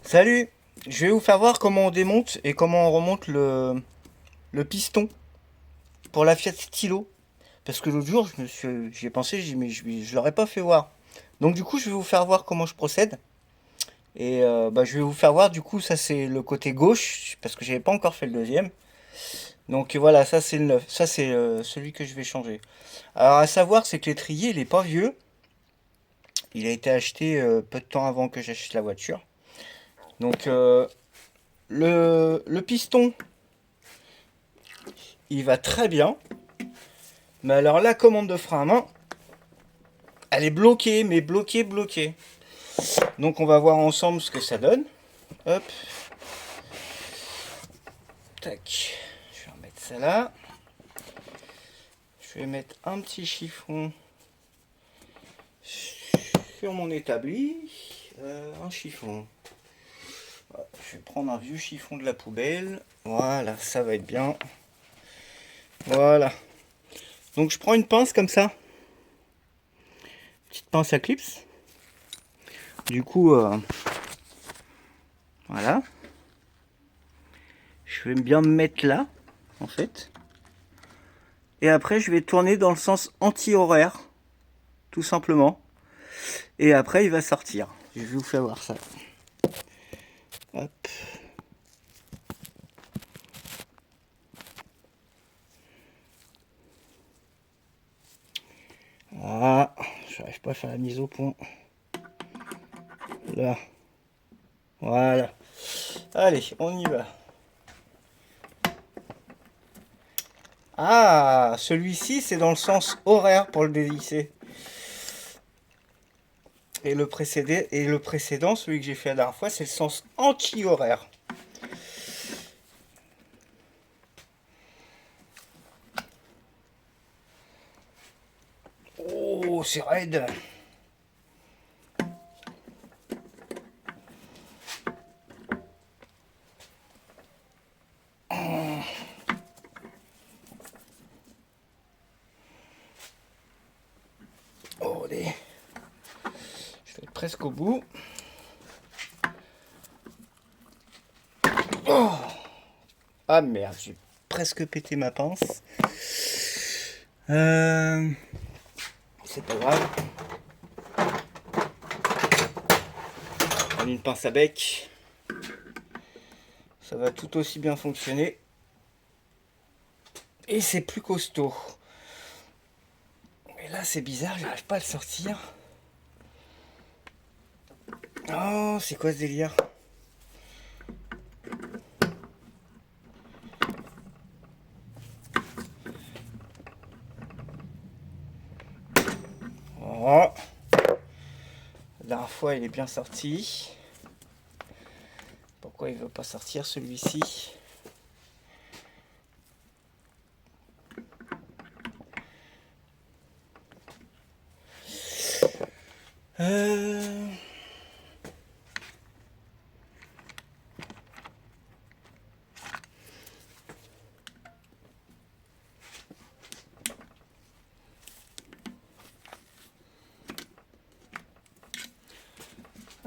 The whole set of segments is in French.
Salut! Je vais vous faire voir comment on démonte et comment on remonte le piston pour la Fiat Stilo. Parce que l'autre jour, j'y ai pensé, j'ai dit, mais je l'aurais pas fait voir. Donc du coup, je vais vous faire voir comment je procède. Et je vais vous faire voir, du coup, ça c'est le côté gauche, parce que j'avais pas encore fait le deuxième. Donc voilà, ça c'est le neuf. Ça c'est celui que je vais changer. Alors à savoir, c'est que l'étrier, il est pas vieux. Il a été acheté peu de temps avant que j'achète la voiture. Donc le piston, il va très bien. Mais alors la commande de frein à main, elle est bloquée, mais bloquée, bloquée. Donc on va voir ensemble ce que ça donne. Hop. Tac. Je vais remettre ça là. Je vais mettre un petit chiffon sur mon établi. Un chiffon. Je vais prendre un vieux chiffon de la poubelle. Voilà, ça va être bien. Voilà. Donc je prends une pince comme ça. Petite pince à clips. Du coup, voilà. Je vais bien me mettre là, en fait. Et après, je vais tourner dans le sens anti-horaire, tout simplement. Et après, il va sortir. Je vais vous faire voir ça. Hop. Voilà. J'arrive pas à faire la mise au point. Là. Voilà. Allez, on y va. Ah, celui-ci, c'est dans le sens horaire pour le dévisser. Et le précédent, celui que j'ai fait la dernière fois, c'est le sens anti-horaire. Oh, c'est raide. Oh, allez. Je vais être presque au bout. Oh. Ah merde, j'ai presque pété ma pince. C'est pas grave. On a une pince à bec. Ça va tout aussi bien fonctionner. Et c'est plus costaud. Mais là, c'est bizarre, j'arrive pas à le sortir. Oh, c'est quoi ce délire? Oh. La dernière fois, il est bien sorti. Pourquoi il veut pas sortir celui-ci? Euh...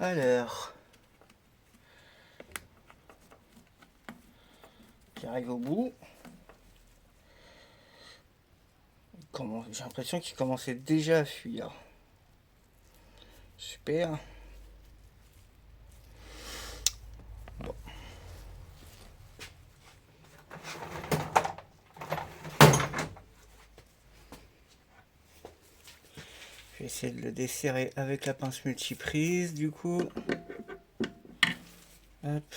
Alors, j'arrive au bout. J'ai l'impression qu'il commençait déjà à fuir. Super. Bon. Je vais essayer de le desserrer avec la pince multiprise du coup. Hop.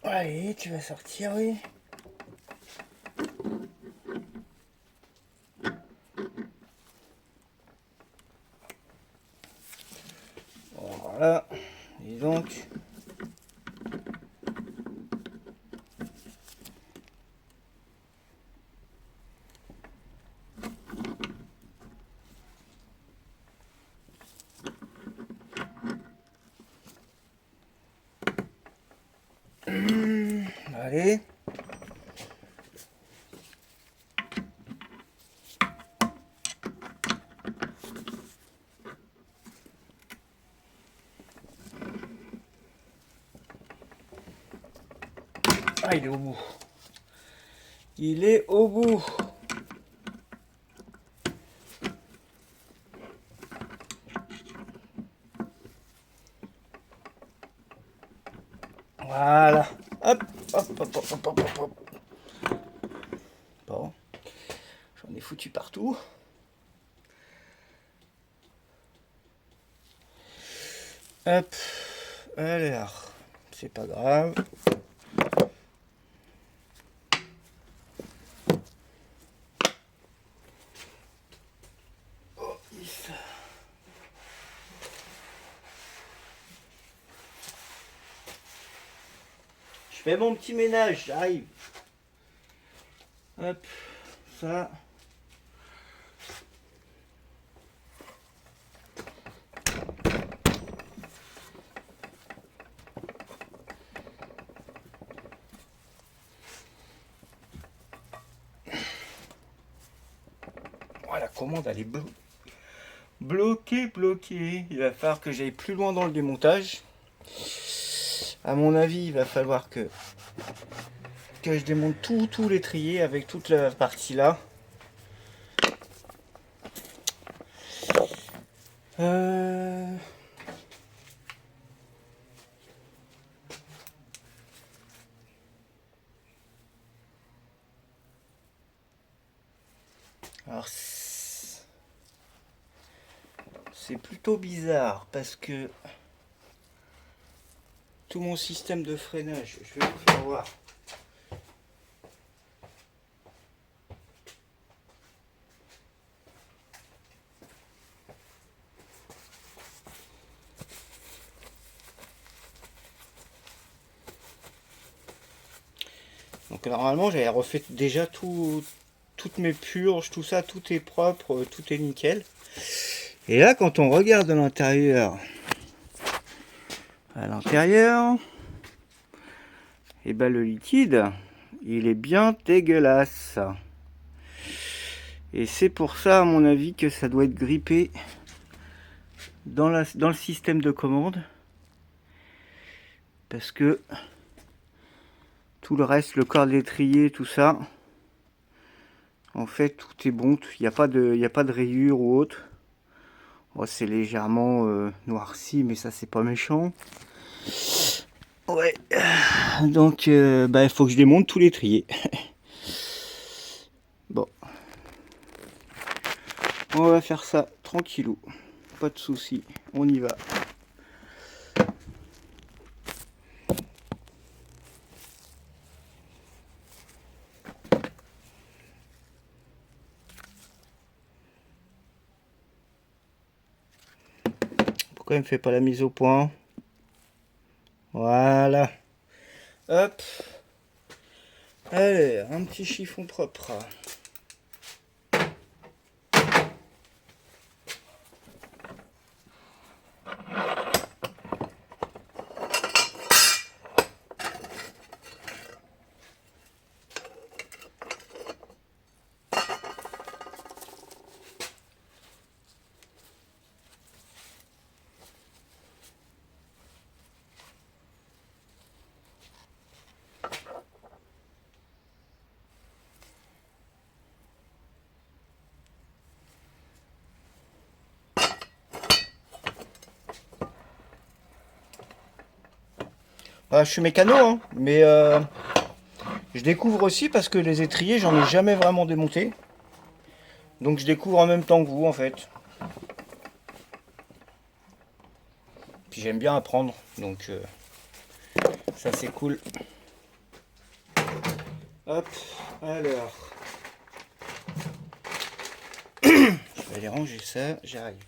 Allez, tu vas sortir, oui. Voilà. Et donc. Allez. Ah, il est au bout. Il est au bout. Voilà. Hop, hop, hop, hop, hop, hop, hop. Bon. J'en ai foutu partout. Hop. Alors. C'est pas grave. Oh, je fais mon petit ménage, j'arrive. Hop, ça. Oh, la commande, elle est bloquée. Il va falloir que j'aille plus loin dans le démontage. À mon avis, il va falloir que je démonte tout l'étrier avec toute la partie là. Alors c'est plutôt bizarre parce que tout mon système de freinage, je vais vous faire voir. Donc normalement j'avais refait déjà toutes mes purges, tout ça, tout est propre, tout est nickel. Et là quand on regarde à l'intérieur, et ben le liquide, il est bien dégueulasse. Et c'est pour ça à mon avis que ça doit être grippé dans le système de commande. Parce que tout le reste, le corps de l'étrier, tout ça, en fait tout est bon, il n'y a pas de rayures ou autre. Bon, c'est légèrement noirci, mais ça c'est pas méchant. Ouais, donc il faut que je démonte tout l'étrier. Bon, on va faire ça tranquillou, pas de souci, on y va. Pourquoi il me fait pas la mise au point? Voilà. Hop. Allez, un petit chiffon propre. Je suis mécano, hein, mais je découvre aussi parce que les étriers, j'en ai jamais vraiment démonté. Donc je découvre en même temps que vous, en fait. Puis j'aime bien apprendre, donc ça c'est cool. Hop, alors. Je vais aller ranger ça, j'arrive.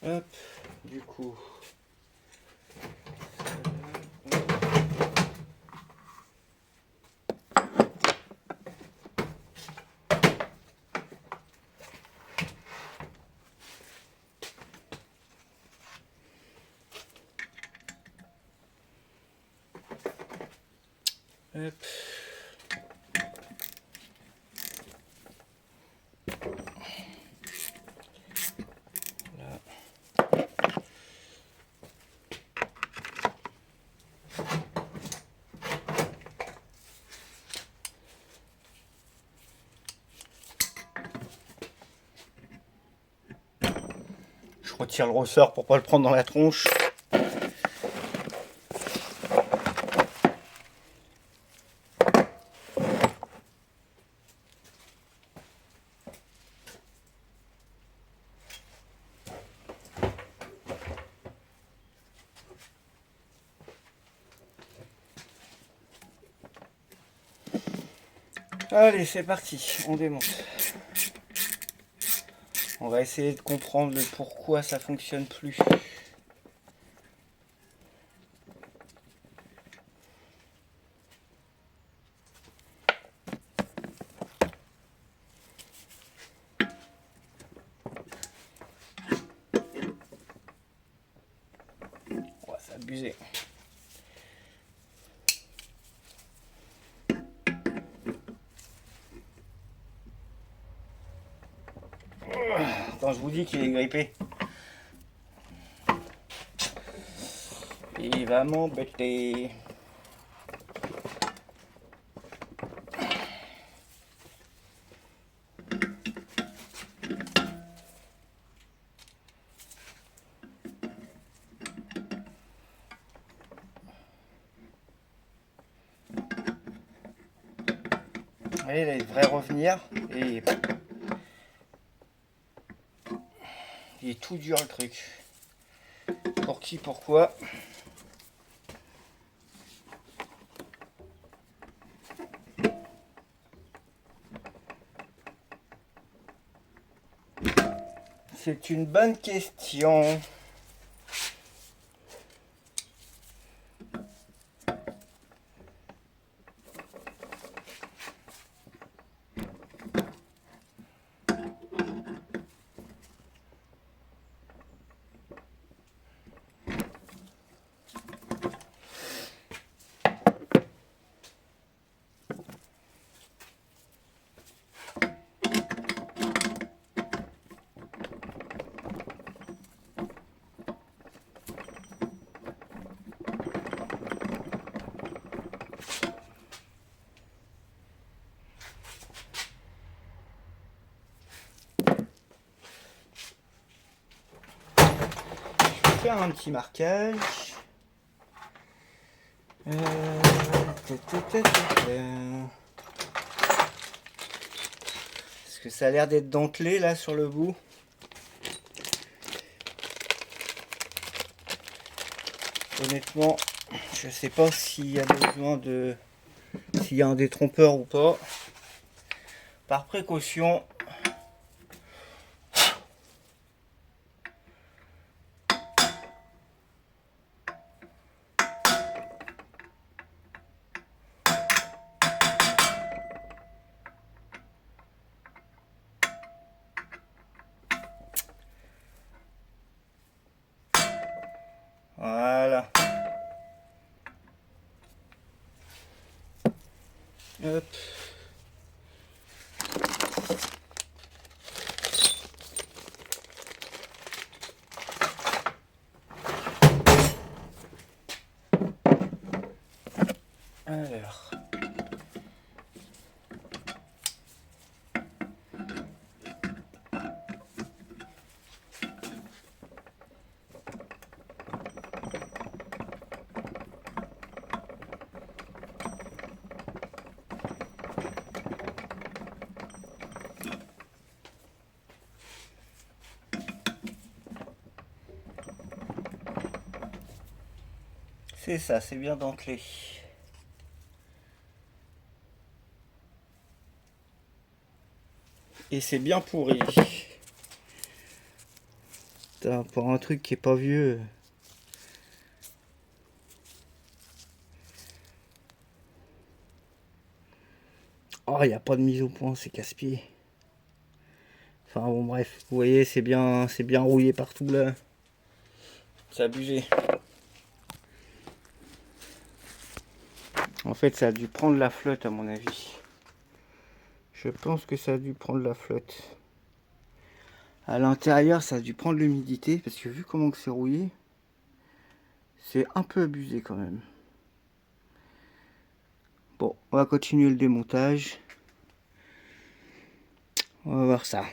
Hop, du coup. Hop. Là. Je retire le ressort pour pas le prendre dans la tronche. Allez, c'est parti, on démonte. On va essayer de comprendre le pourquoi ça fonctionne plus. On va s'abuser. Attends, je vous dis qu'il est grippé. Il va m'embêter. Et là, il devrait revenir. Et il est tout dur le truc. Pour qui, pourquoi? C'est une bonne question. Faire un petit marquage. Parce que ça a l'air d'être dentelé là sur le bout. Honnêtement, je sais pas s'il y a besoin de... s'il y a un détrompeur ou pas. Par précaution. Voilà. Hop. Alors. C'est ça, c'est bien dentelé. Et c'est bien pourri. Putain, pour un truc qui est pas vieux. Oh, il n'y a pas de mise au point, c'est casse-pied. Enfin bon, bref, vous voyez, c'est bien rouillé partout là. C'est abusé. En fait, ça a dû prendre la flotte à mon avis. Je pense que ça a dû prendre la flotte. À l'intérieur, ça a dû prendre l'humidité parce que vu comment c'est rouillé, c'est un peu abusé quand même. Bon, on va continuer le démontage. On va voir ça.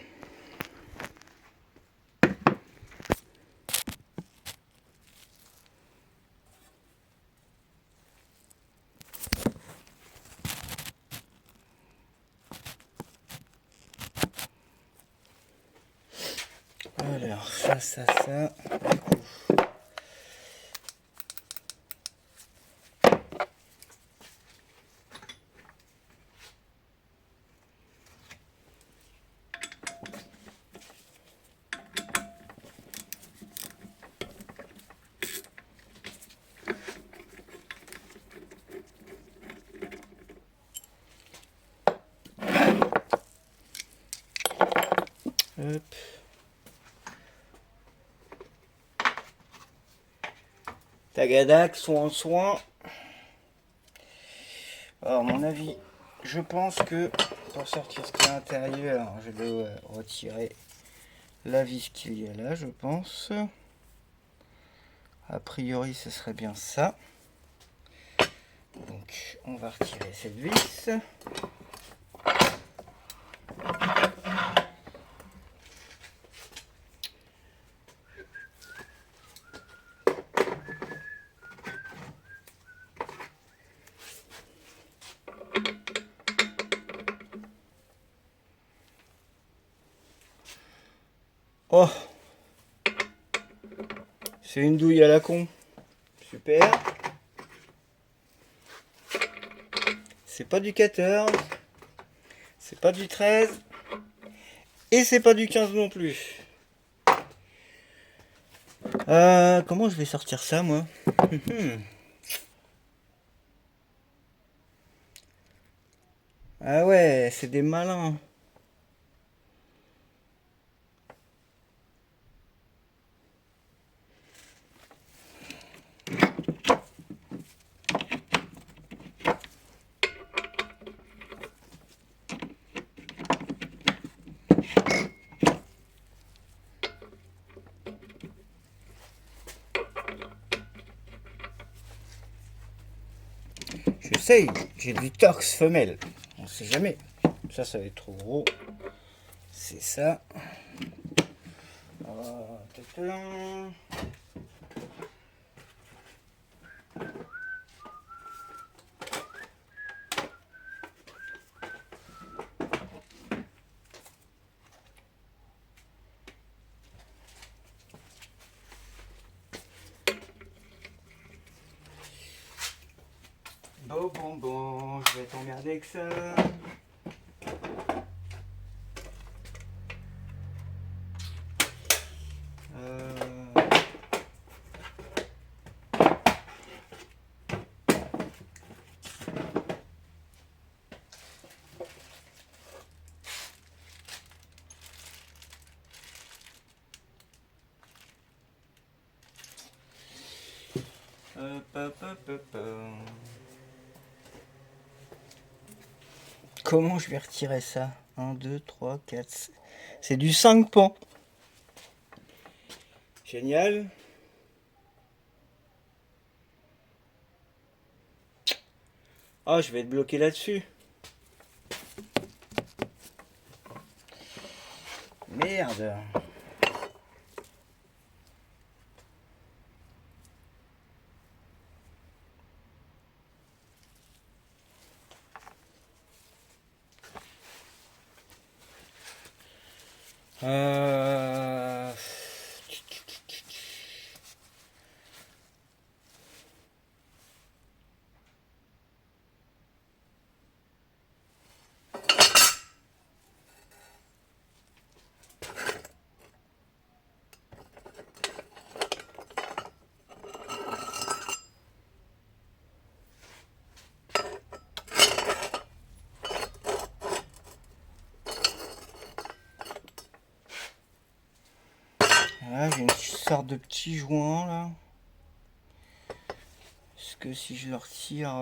Alors, ça. Du coup. Hop. Tagadac, soin. Alors, à mon avis, je pense que pour sortir ce qu'il y a à l'intérieur, je vais retirer la vis qu'il y a là, je pense. A priori, ce serait bien ça. Donc, on va retirer cette vis. Oh, c'est une douille à la con. Super. C'est pas du 14. C'est pas du 13. Et c'est pas du 15 non plus. Comment je vais sortir ça, moi? Ah ouais, c'est des malins. Je sais, j'ai du torx femelle. On sait jamais. Ça va être trop gros. C'est ça. Bon, je vais t'emmerder avec ça. Comment je vais retirer ça? 1, 2, 3, 4. C'est du 5 pans. Génial. Ah, je vais être bloqué là-dessus. Merde. Euh... Là, j'ai une sorte de petit joint là. Est-ce que si je le retire...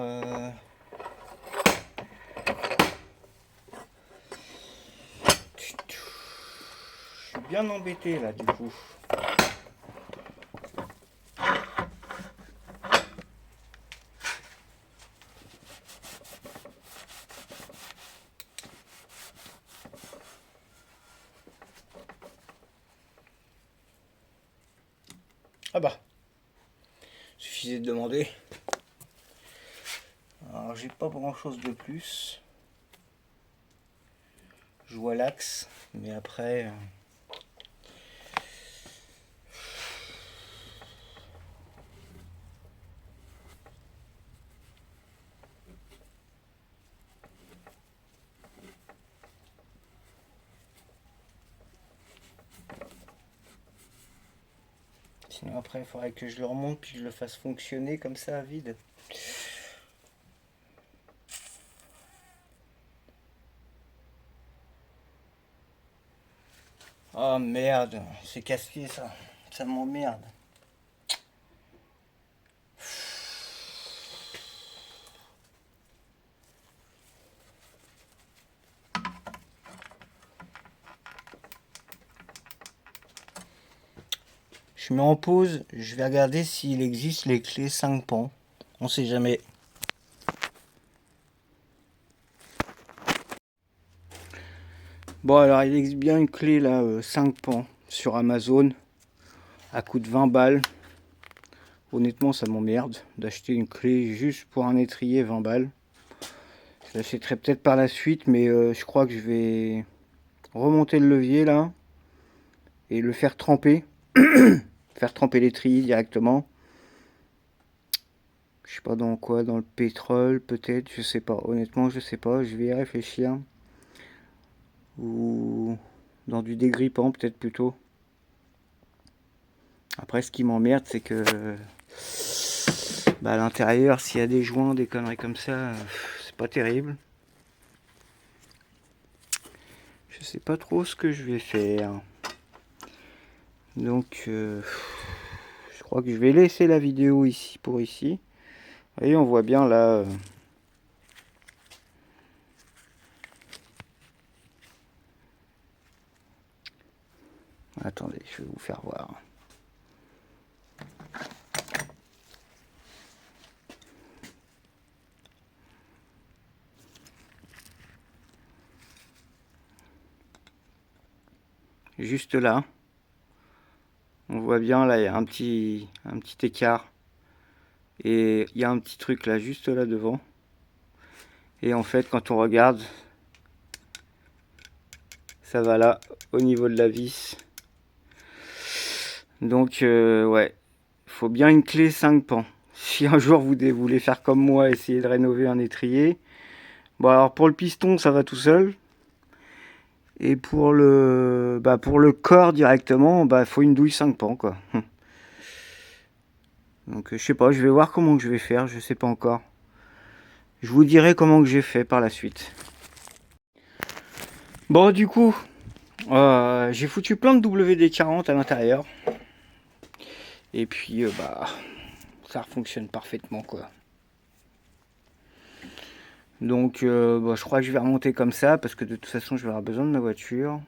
bien embêté là du coup. Ah bah, suffisait de demander. Alors j'ai pas grand chose de plus. Je vois l'axe, mais après... Sinon après il faudrait que je le remonte puis que je le fasse fonctionner comme ça à vide. Oh merde, c'est casse-pied ça. Ça m'emmerde. Je mets en pause, je vais regarder s'il existe les clés 5 pans. On sait jamais. Bon alors il existe bien une clé là, 5 pans sur Amazon à coût de 20 balles. Honnêtement ça m'emmerde d'acheter une clé juste pour un étrier 20 balles. Je l'achèterai peut-être par la suite mais je crois que je vais remonter le levier là et le faire tremper. Faire tremper l'étrier directement. Je sais pas dans quoi, dans le pétrole peut-être, je sais pas. Honnêtement je sais pas, je vais y réfléchir. Ou dans du dégrippant peut-être plutôt. Après ce qui m'emmerde c'est que à l'intérieur s'il y a des joints, des conneries comme ça, c'est pas terrible. Je sais pas trop ce que je vais faire. Donc je crois que je vais laisser la vidéo ici pour ici. Vous voyez on voit bien là. Attendez, je vais vous faire voir. Juste là. On voit bien là, il y a un petit écart. Et il y a un petit truc là, juste là devant. Et en fait, quand on regarde, ça va là, au niveau de la vis. Donc, ouais, il faut bien une clé 5 pans. Si un jour vous voulez faire comme moi, essayer de rénover un étrier. Bon, alors pour le piston, ça va tout seul. Et pour le corps directement, faut une douille 5 pans, quoi. Donc, je sais pas, je vais voir comment je vais faire, je sais pas encore. Je vous dirai comment que j'ai fait par la suite. Bon, du coup, j'ai foutu plein de WD-40 à l'intérieur. Et puis, ça fonctionne parfaitement, quoi. Donc, je crois que je vais remonter comme ça, parce que de toute façon, je vais avoir besoin de ma voiture.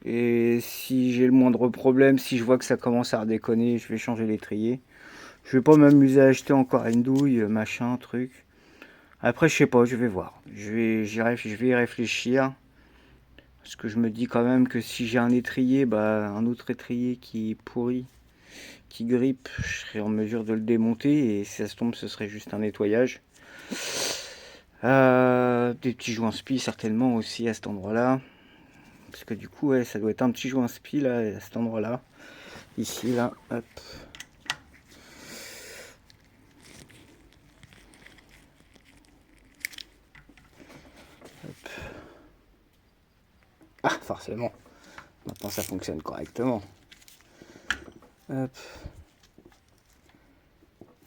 Et si j'ai le moindre problème, si je vois que ça commence à redéconner, je vais changer l'étrier. Je vais pas m'amuser à acheter encore une douille, machin, truc. Après, je sais pas, je vais voir. Je vais y réfléchir. Parce que je me dis quand même que si j'ai un étrier, un autre étrier qui est pourri, qui grippe, je serai en mesure de le démonter. Et si ça se tombe, ce serait juste un nettoyage. Des petits joints spi certainement aussi à cet endroit-là. Parce que du coup, ouais, ça doit être un petit joint spi là, à cet endroit-là. Ici, là, hop. Hop. Ah, forcément. Maintenant, ça fonctionne correctement. Hop.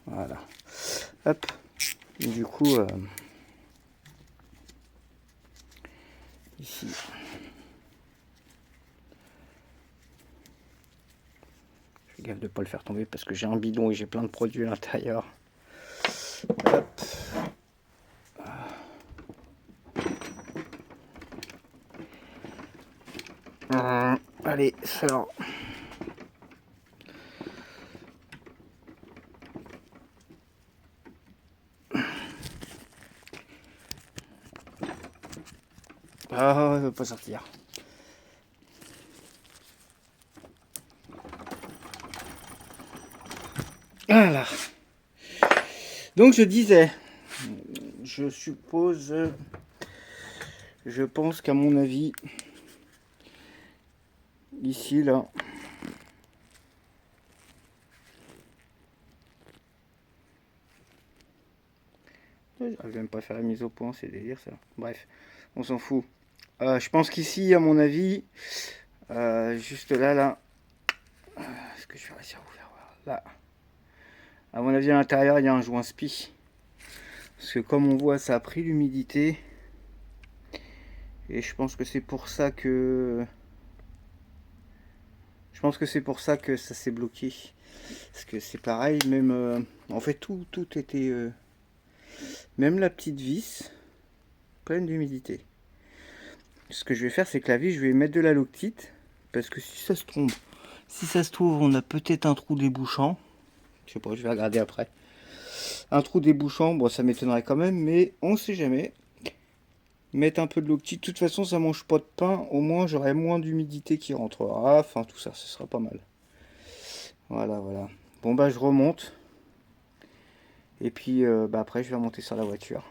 Voilà. Hop. Du coup, ici. Je fais gaffe de ne pas le faire tomber parce que j'ai un bidon et j'ai plein de produits à l'intérieur. Hop. Allez, sors. Ah, il ne veut pas sortir. Voilà. Donc je disais, je suppose, je pense qu'à mon avis, ici, là, j'arrive même pas à faire la mise au point, c'est délire ça. Bref, on s'en fout. Je pense qu'ici, à mon avis, juste là, est-ce que je vais réussir à vous faire voir? Là, à mon avis, à l'intérieur, il y a un joint spi. Parce que comme on voit, ça a pris l'humidité. Et je pense que c'est pour ça que... Je pense que c'est pour ça que ça s'est bloqué. Parce que c'est pareil, même... en fait, tout était... même la petite vis, pleine d'humidité. Ce que je vais faire, c'est que la vis, je vais mettre de la loctite. Parce que si ça se trompe, si ça se trouve, on a peut-être un trou débouchant. Je sais pas, je vais regarder après. Un trou débouchant, bon, ça m'étonnerait quand même, mais on sait jamais. Mettre un peu de loctite, de toute façon, ça mange pas de pain. Au moins, j'aurai moins d'humidité qui rentrera. Enfin, tout ça, ce sera pas mal. Voilà, voilà. Bon, bah, je remonte. Et puis, après, je vais remonter sur la voiture.